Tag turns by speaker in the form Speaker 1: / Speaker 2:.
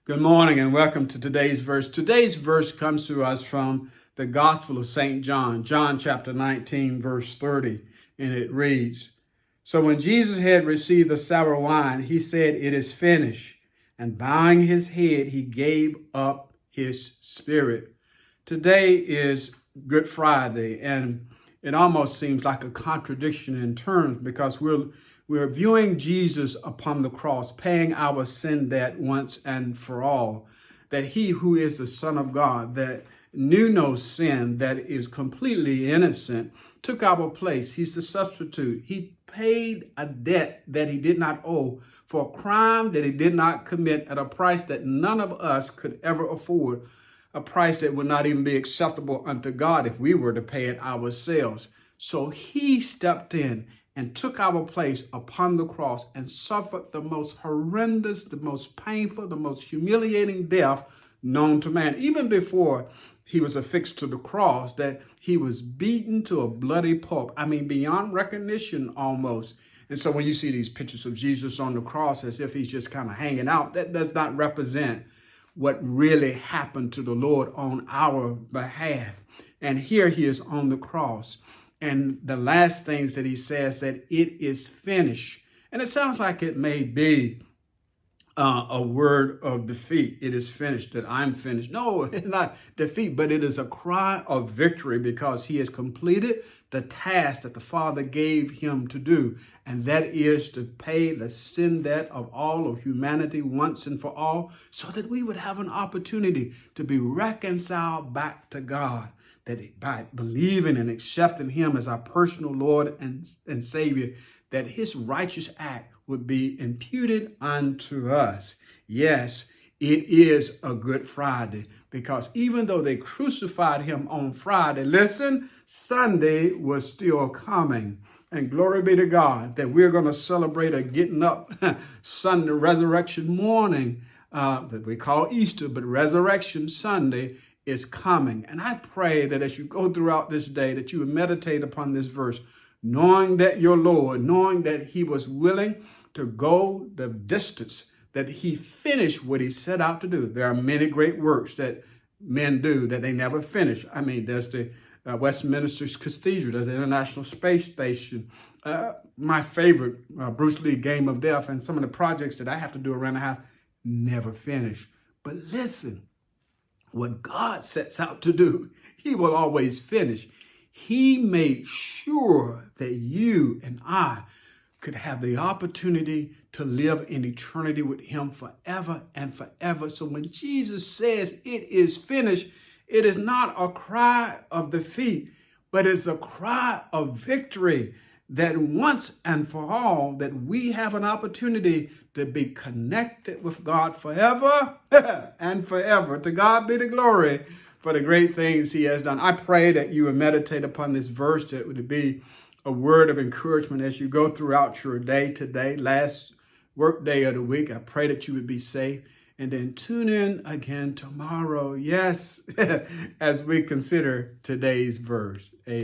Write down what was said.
Speaker 1: Good morning and welcome to today's verse. Today's verse comes to us from the Gospel of St. John, John chapter 19, verse 30, and it reads, "So when Jesus had received the sour wine, he said, 'It is finished.' And bowing his head, he gave up his spirit." Today is Good Friday, and it almost seems like a contradiction in terms because we're viewing Jesus upon the cross, paying our sin debt once and for all, that he who is the Son of God, that knew no sin, that is completely innocent, took our place. He's the substitute. He paid a debt that he did not owe for a crime that he did not commit at a price that none of us could ever afford, a price that would not even be acceptable unto God if we were to pay it ourselves. So he stepped in and took our place upon the cross and suffered the most horrendous, the most painful, the most humiliating death known to man. Even before he was affixed to the cross, that he was beaten to a bloody pulp. I mean, beyond recognition almost. And so when you see these pictures of Jesus on the cross as if he's just kind of hanging out, that does not represent what really happened to the Lord on our behalf. And here he is on the cross. And the last things that he says, that it is finished. And it sounds like it may be a word of defeat. It is finished, that I'm finished. No, it's not defeat, but it is a cry of victory because he has completed the task that the Father gave him to do. And that is to pay the sin debt of all of humanity once and for all, so that we would have an opportunity to be reconciled back to God. That by believing and accepting him as our personal Lord and Savior, that his righteous act would be imputed unto us. Yes, it is a Good Friday, because even though they crucified him on Friday, listen, Sunday was still coming. And glory be to God that we're going to celebrate a getting up Sunday, resurrection morning, that we call Easter, but Resurrection Sunday is coming. And I pray that as you go throughout this day, that you would meditate upon this verse, knowing that your Lord, knowing that he was willing to go the distance, that he finished what he set out to do. There are many great works that men do that they never finish. I mean, there's the Westminster Cathedral, there's the International Space Station, my favorite, Bruce Lee Game of Death, and some of the projects that I have to do around the house never finish. But listen, what God sets out to do, he will always finish. He made sure that you and I could have the opportunity to live in eternity with him forever and forever. So when Jesus says it is finished, it is not a cry of defeat, but it's a cry of victory, that once and for all, that we have an opportunity to be connected with God forever and forever. To God be the glory for the great things he has done. I pray that you would meditate upon this verse, that it would be a word of encouragement as you go throughout your day today, last work day of the week. I pray that you would be safe. And then tune in again tomorrow, yes, as we consider today's verse. Amen.